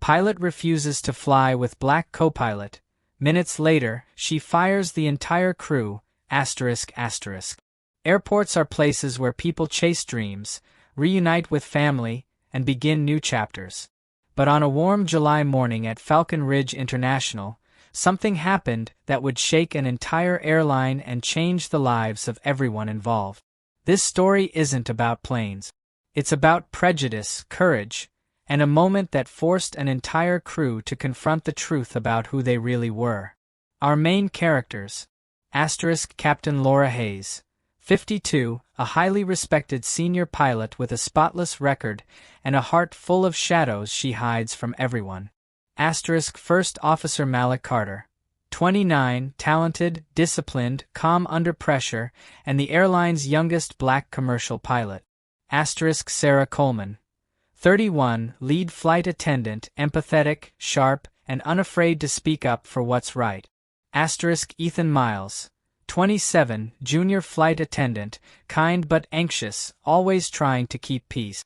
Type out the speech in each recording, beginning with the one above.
Pilot refuses to fly with black Copilot. Minutes later, she fires the entire crew. ***. Airports are places where people chase dreams, reunite with family, and begin new chapters. But on a warm July morning at Falcon Ridge International, something happened that would shake an entire airline and change the lives of everyone involved. This story isn't about planes. It's about prejudice, courage, and a moment that forced an entire crew to confront the truth about who they really were. Our main characters. Captain Laura Hayes, 52, a highly respected senior pilot with a spotless record and a heart full of shadows she hides from everyone. First Officer Malik Carter, 29, talented, disciplined, calm under pressure, and the airline's youngest black commercial pilot. Sarah Coleman, 31, lead flight attendant, empathetic, sharp, and unafraid to speak up for what's right. Ethan Miles, 27, junior flight attendant, kind but anxious, always trying to keep peace.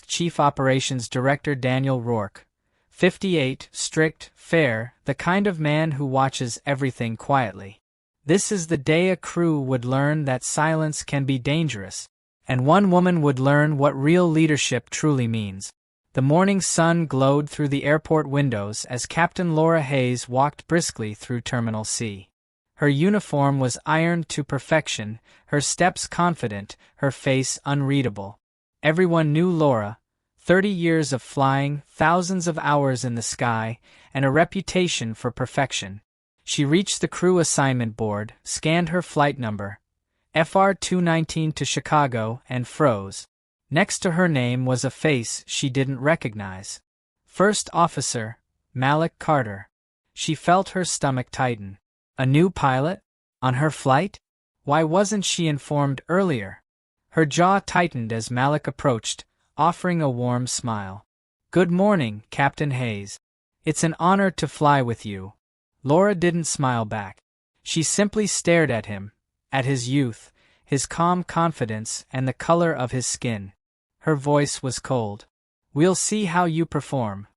Chief Operations Director Daniel Rourke, 58, strict, fair, the kind of man who watches everything quietly. This is the day a crew would learn that silence can be dangerous, and one woman would learn what real leadership truly means. The morning sun glowed through the airport windows as Captain Laura Hayes walked briskly through Terminal C. Her uniform was ironed to perfection, her steps confident, her face unreadable. Everyone knew Laura, 30 years of flying, thousands of hours in the sky, and a reputation for perfection. She reached the crew assignment board, scanned her flight number, FR 219 to Chicago, and froze. Next to her name was a face she didn't recognize. First Officer, Malik Carter. She felt her stomach tighten. A new pilot? On her flight? Why wasn't she informed earlier? Her jaw tightened as Malik approached, offering a warm smile. "Good morning, Captain Hayes. It's an honor to fly with you." Laura didn't smile back. She simply stared at him, at his youth, his calm confidence, and the color of his skin. Her voice was cold. "We'll see how you perform."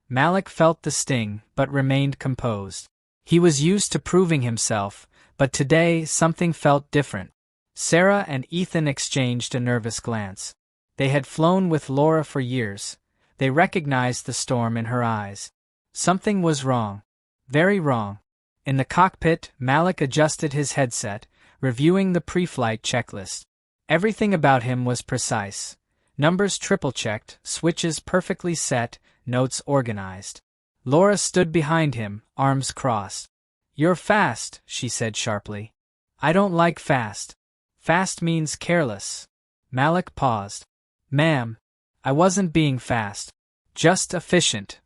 Malik felt the sting, but remained composed. He was used to proving himself, but today something felt different. Sarah and Ethan exchanged a nervous glance. They had flown with Laura for years. They recognized the storm in her eyes. Something was wrong. Very wrong. In the cockpit, Malik adjusted his headset, reviewing the pre-flight checklist. Everything about him was precise. Numbers triple-checked, switches perfectly set, notes organized. Laura stood behind him, arms crossed. "You're fast," she said sharply. "I don't like fast. Fast means careless." Malik paused. "Ma'am, I wasn't being fast. Just efficient."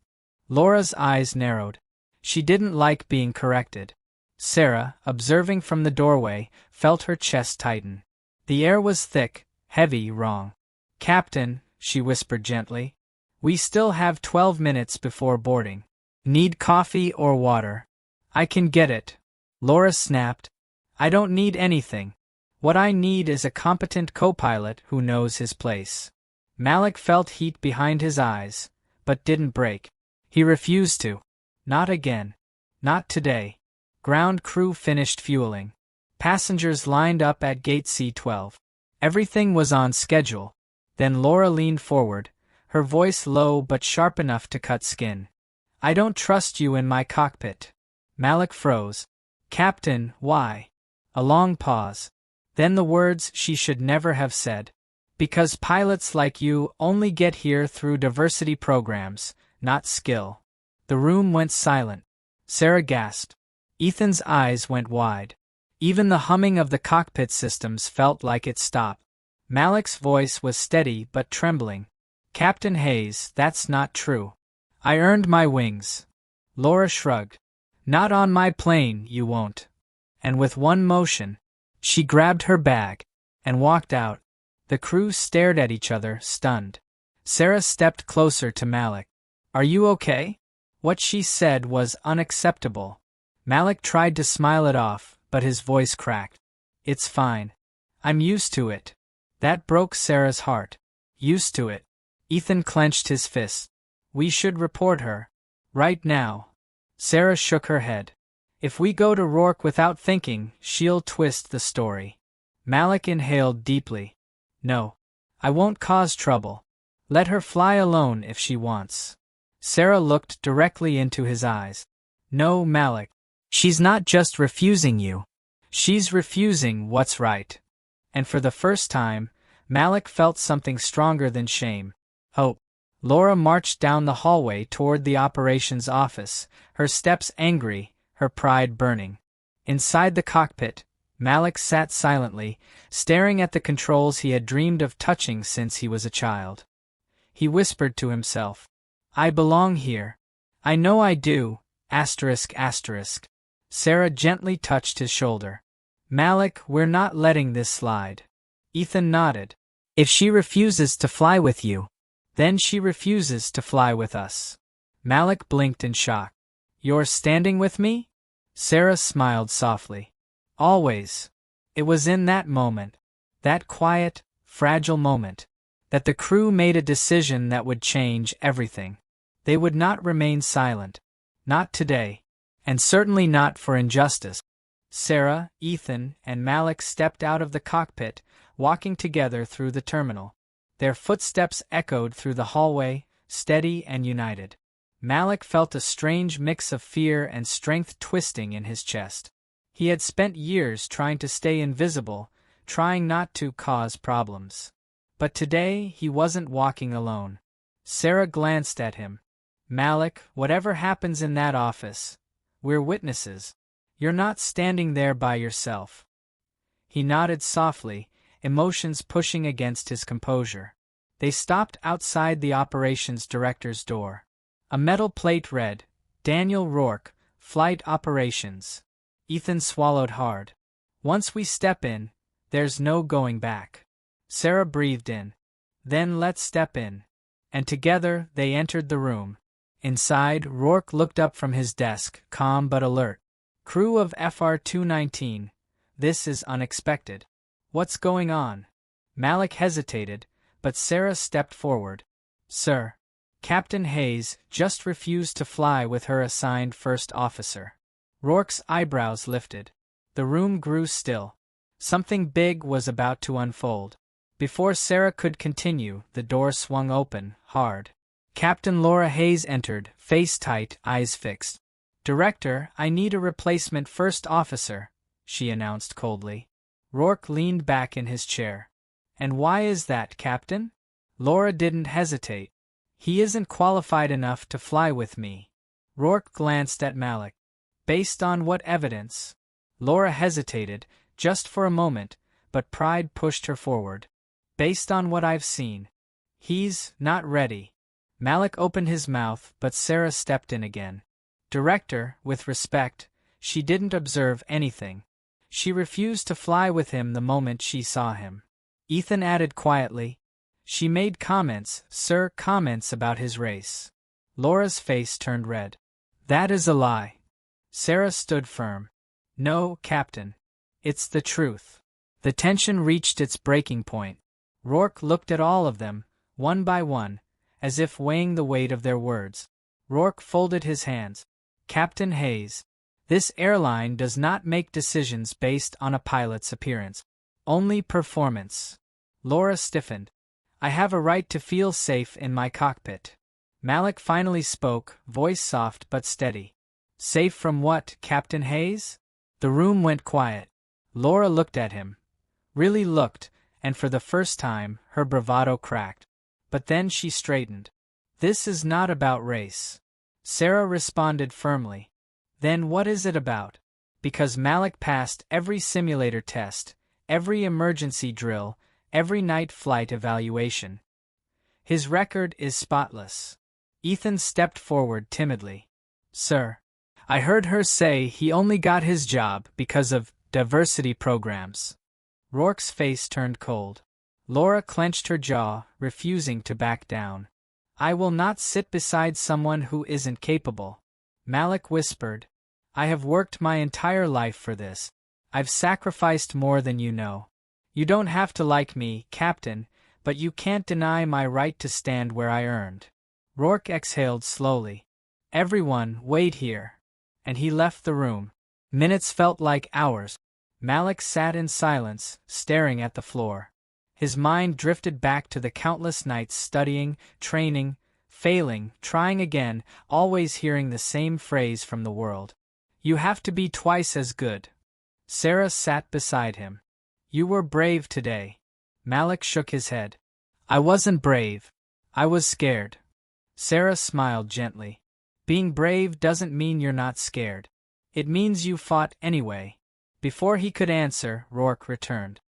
Laura's eyes narrowed. She didn't like being corrected. Sarah, observing from the doorway, felt her chest tighten. The air was thick, heavy, wrong. "Captain," she whispered gently, "we still have 12 minutes before boarding. Need coffee or water?" "I can get it." Laura snapped. "I don't need anything. What I need is a competent co-pilot who knows his place." Malik felt heat behind his eyes, but didn't break. He refused to. Not again. Not today. Ground crew finished fueling. Passengers lined up at gate C12. Everything was on schedule. Then Laura leaned forward, her voice low but sharp enough to cut skin. "I don't trust you in my cockpit." Malik froze. "Captain, why?" A long pause. Then the words she should never have said. "Because pilots like you only get here through diversity programs, not skill." The room went silent. Sarah gasped. Ethan's eyes went wide. Even the humming of the cockpit systems felt like it stopped. Malik's voice was steady but trembling. "Captain Hayes, that's not true. I earned my wings." Laura shrugged. "Not on my plane, you won't." And with one motion, she grabbed her bag and walked out. The crew stared at each other, stunned. Sarah stepped closer to Malik. "Are you okay?" What she said was unacceptable. Malik tried to smile it off, but his voice cracked. "It's fine. I'm used to it." That broke Sarah's heart. Used to it. Ethan clenched his fist. We should report her. Right now. Sarah shook her head. If we go to Rourke without thinking, she'll twist the story. Malik inhaled deeply. No. I won't cause trouble. Let her fly alone if she wants. Sarah looked directly into his eyes. No, Malik. She's not just refusing you. She's refusing what's right. And for the first time, Malik felt something stronger than shame. Hope. Laura marched down the hallway toward the operations office, her steps angry, her pride burning. Inside the cockpit, Malik sat silently, staring at the controls he had dreamed of touching since he was a child. He whispered to himself, I belong here. I know I do, asterisk asterisk. Sarah gently touched his shoulder. Malik, we're not letting this slide. Ethan nodded. If she refuses to fly with you, then she refuses to fly with us. Malik blinked in shock. You're standing with me? Sarah smiled softly. Always. It was in that moment, that quiet, fragile moment, that the crew made a decision that would change everything. They would not remain silent. Not today. And certainly not for injustice. Sarah, Ethan, and Malik stepped out of the cockpit, walking together through the terminal. Their footsteps echoed through the hallway, steady and united. Malik felt a strange mix of fear and strength twisting in his chest. He had spent years trying to stay invisible, trying not to cause problems. But today he wasn't walking alone. Sarah glanced at him. Malik, whatever happens in that office, we're witnesses. You're not standing there by yourself. He nodded softly, emotions pushing against his composure. They stopped outside the operations director's door. A metal plate read, Daniel Rourke, Flight Operations. Ethan swallowed hard. Once we step in, there's no going back. Sarah breathed in. Then let's step in. And together they entered the room. Inside, Rourke looked up from his desk, calm but alert. Crew of FR-219, this is unexpected. What's going on? Malik hesitated, but Sarah stepped forward. Sir, Captain Hayes just refused to fly with her assigned first officer. Rourke's eyebrows lifted. The room grew still. Something big was about to unfold. Before Sarah could continue, the door swung open, hard. Captain Laura Hayes entered, face tight, eyes fixed. Director, I need a replacement first officer, she announced coldly. Rourke leaned back in his chair. And why is that, Captain? Laura didn't hesitate. He isn't qualified enough to fly with me. Rourke glanced at Malik. Based on what evidence? Laura hesitated, just for a moment, but pride pushed her forward. Based on what I've seen. He's not ready. Malik opened his mouth, but Sarah stepped in again. Director, with respect, she didn't observe anything. She refused to fly with him the moment she saw him. Ethan added quietly, she made comments, sir, comments about his race. Laura's face turned red. That is a lie. Sarah stood firm. No, Captain. It's the truth. The tension reached its breaking point. Rourke looked at all of them, one by one, as if weighing the weight of their words. Rourke folded his hands. Captain Hayes, this airline does not make decisions based on a pilot's appearance. Only performance. Laura stiffened. I have a right to feel safe in my cockpit. Malik finally spoke, voice soft but steady. Safe from what, Captain Hayes? The room went quiet. Laura looked at him. Really looked, and for the first time, her bravado cracked. But then she straightened. This is not about race. Sarah responded firmly. Then what is it about? Because Malik passed every simulator test, every emergency drill, every night flight evaluation. His record is spotless. Ethan stepped forward timidly. Sir, I heard her say he only got his job because of diversity programs. Rourke's face turned cold. Laura clenched her jaw, refusing to back down. I will not sit beside someone who isn't capable. Malik whispered. I have worked my entire life for this. I've sacrificed more than you know. You don't have to like me, Captain, but you can't deny my right to stand where I earned. Rourke exhaled slowly. Everyone, wait here. And he left the room. Minutes felt like hours. Malik sat in silence, staring at the floor. His mind drifted back to the countless nights studying, training, failing, trying again, always hearing the same phrase from the world. You have to be twice as good. Sarah sat beside him. You were brave today. Malik shook his head. I wasn't brave. I was scared. Sarah smiled gently. Being brave doesn't mean you're not scared. It means you fought anyway. Before he could answer, Rourke returned.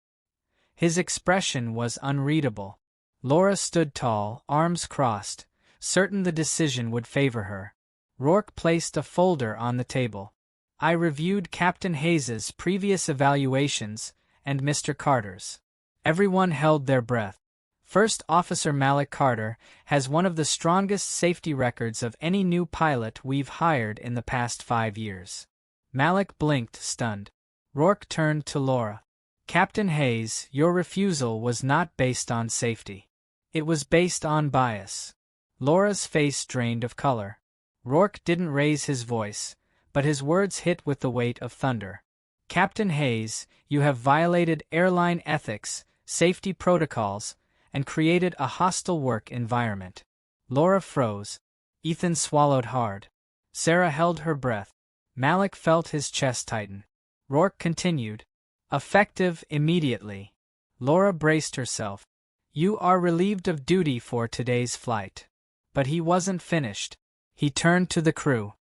His expression was unreadable. Laura stood tall, arms crossed, certain the decision would favor her. Rourke placed a folder on the table. I reviewed Captain Hayes's previous evaluations and Mr. Carter's. Everyone held their breath. First Officer Malik Carter has one of the strongest safety records of any new pilot we've hired in the past 5 years. Malik blinked, stunned. Rourke turned to Laura. Captain Hayes, your refusal was not based on safety. It was based on bias. Laura's face drained of color. Rourke didn't raise his voice, but his words hit with the weight of thunder. Captain Hayes, you have violated airline ethics, safety protocols, and created a hostile work environment. Laura froze. Ethan swallowed hard. Sarah held her breath. Malik felt his chest tighten. Rourke continued. Effective immediately. Laura braced herself. You are relieved of duty for today's flight. But he wasn't finished. He turned to the crew.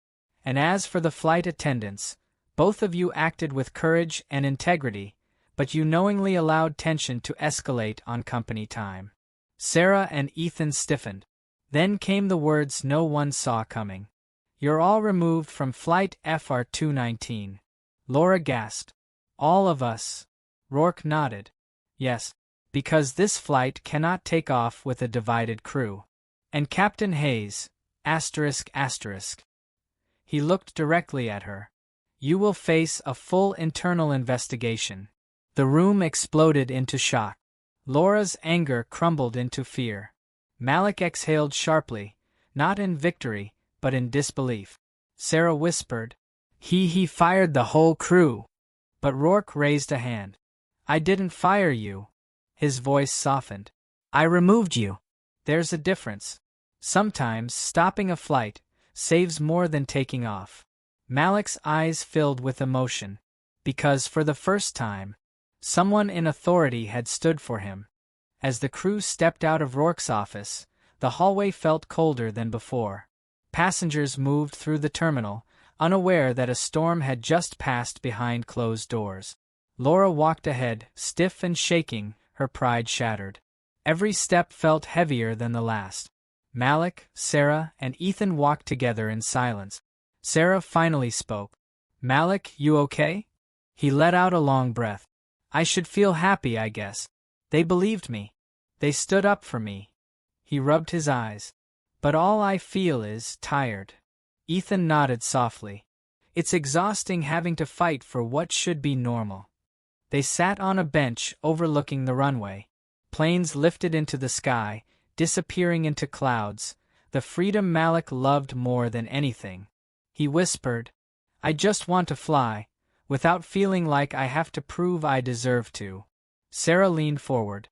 And as for the flight attendants, both of you acted with courage and integrity, but you knowingly allowed tension to escalate on company time. Sarah and Ethan stiffened. Then came the words no one saw coming. You're all removed from Flight FR 219. Laura gasped. All of us. Rourke nodded. Yes, because this flight cannot take off with a divided crew. And Captain Hayes, asterisk asterisk. He looked directly at her. You will face a full internal investigation. The room exploded into shock. Laura's anger crumbled into fear. Malik exhaled sharply, not in victory, but in disbelief. Sarah whispered, He fired the whole crew. But Rourke raised a hand. I didn't fire you. His voice softened. I removed you. There's a difference. Sometimes stopping a flight saves more than taking off. Malik's eyes filled with emotion, because for the first time, someone in authority had stood for him. As the crew stepped out of Rourke's office, the hallway felt colder than before. Passengers moved through the terminal, unaware that a storm had just passed behind closed doors. Laura walked ahead, stiff and shaking, her pride shattered. Every step felt heavier than the last. Malik, Sarah, and Ethan walked together in silence. Sarah finally spoke. Malik, you okay? He let out a long breath. I should feel happy, I guess. They believed me. They stood up for me. He rubbed his eyes. But all I feel is tired. Ethan nodded softly. It's exhausting having to fight for what should be normal. They sat on a bench overlooking the runway. Planes lifted into the sky, disappearing into clouds, the freedom Malik loved more than anything. He whispered, I just want to fly, without feeling like I have to prove I deserve to. Sarah leaned forward.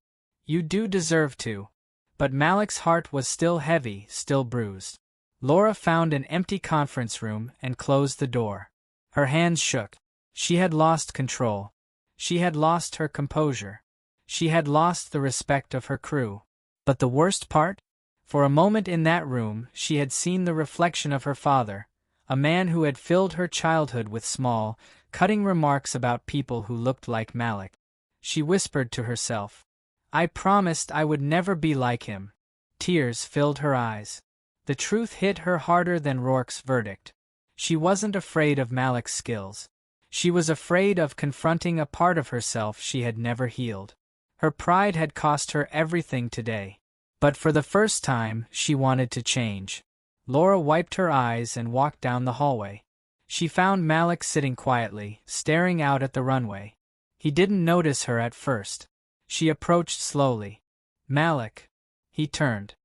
You do deserve to. But Malik's heart was still heavy, still bruised. Laura found an empty conference room and closed the door. Her hands shook. She had lost control. She had lost her composure. She had lost the respect of her crew. But the worst part? For a moment in that room, she had seen the reflection of her father, a man who had filled her childhood with small, cutting remarks about people who looked like Malik. She whispered to herself, I promised I would never be like him. Tears filled her eyes. The truth hit her harder than Rourke's verdict. She wasn't afraid of Malik's skills. She was afraid of confronting a part of herself she had never healed. Her pride had cost her everything today. But for the first time, she wanted to change. Laura wiped her eyes and walked down the hallway. She found Malik sitting quietly, staring out at the runway. He didn't notice her at first. She approached slowly. Malik. He turned.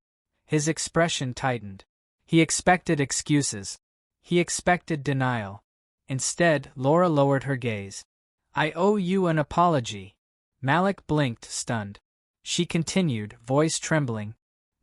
His expression tightened. He expected excuses. He expected denial. Instead, Laura lowered her gaze. I owe you an apology. Malik blinked, stunned. She continued, voice trembling.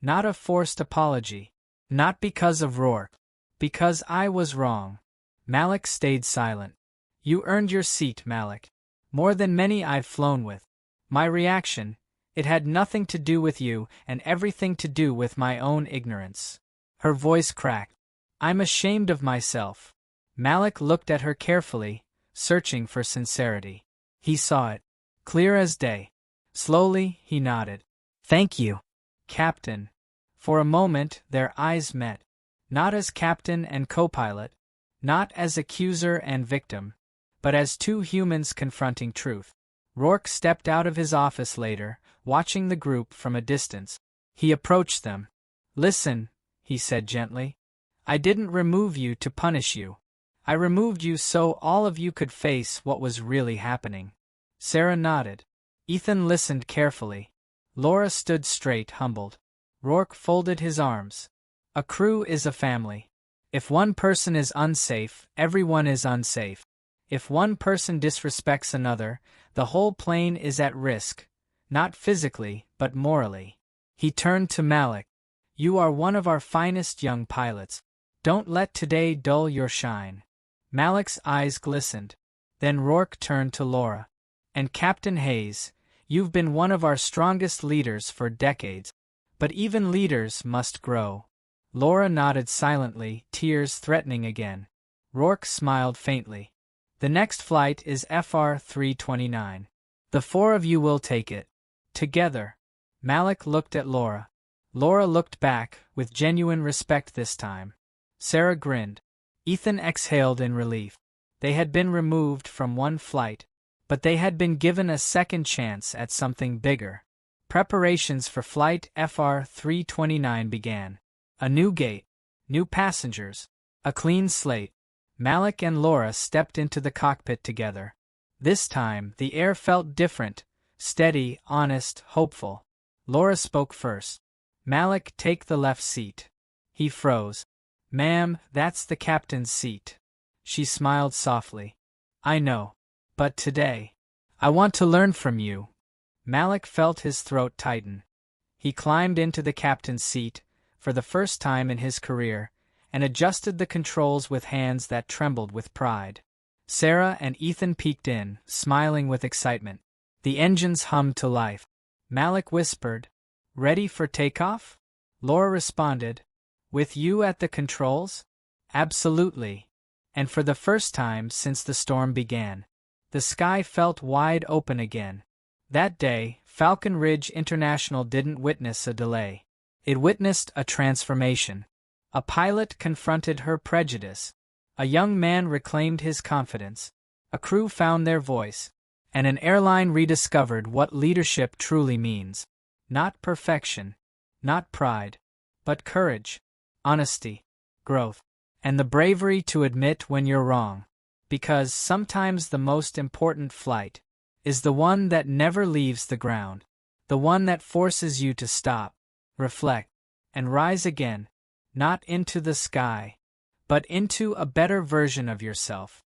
Not a forced apology. Not because of Rourke. Because I was wrong. Malik stayed silent. You earned your seat, Malik. More than many I've flown with. My reaction, it had nothing to do with you and everything to do with my own ignorance. Her voice cracked. I'm ashamed of myself. Malik looked at her carefully, searching for sincerity. He saw it, clear as day. Slowly, he nodded. Thank you, Captain. For a moment, their eyes met. Not as captain and co-pilot, not as accuser and victim, but as two humans confronting truth. Rourke stepped out of his office later, watching the group from a distance. He approached them. Listen, he said gently. I didn't remove you to punish you. I removed you so all of you could face what was really happening. Sarah nodded. Ethan listened carefully. Laura stood straight, humbled. Rourke folded his arms. A crew is a family. If one person is unsafe, everyone is unsafe. If one person disrespects another, the whole plane is at risk, not physically, but morally. He turned to Malik. You are one of our finest young pilots. Don't let today dull your shine. Malik's eyes glistened. Then Rourke turned to Laura. And Captain Hayes, you've been one of our strongest leaders for decades. But even leaders must grow. Laura nodded silently, tears threatening again. Rourke smiled faintly. The next flight is FR 329. The four of you will take it. Together. Malik looked at Laura. Laura looked back, with genuine respect this time. Sarah grinned. Ethan exhaled in relief. They had been removed from one flight, but they had been given a second chance at something bigger. Preparations for Flight FR 329 began. A new gate, new passengers, a clean slate. Malik and Laura stepped into the cockpit together. This time, the air felt different, steady, honest, hopeful. Laura spoke first. Malik, take the left seat. He froze. Ma'am, that's the captain's seat. She smiled softly. I know. But today, I want to learn from you. Malik felt his throat tighten. He climbed into the captain's seat, for the first time in his career, and adjusted the controls with hands that trembled with pride. Sarah and Ethan peeked in, smiling with excitement. The engines hummed to life. Malik whispered, Ready for takeoff? Laura responded, With you at the controls? Absolutely. And for the first time since the storm began, the sky felt wide open again. That day, Falcon Ridge International didn't witness a delay. It witnessed a transformation. A pilot confronted her prejudice. A young man reclaimed his confidence. A crew found their voice. And an airline rediscovered what leadership truly means. Not perfection, not pride, but courage, honesty, growth, and the bravery to admit when you're wrong. Because sometimes the most important flight is the one that never leaves the ground, the one that forces you to stop, reflect, and rise again, not into the sky, but into a better version of yourself.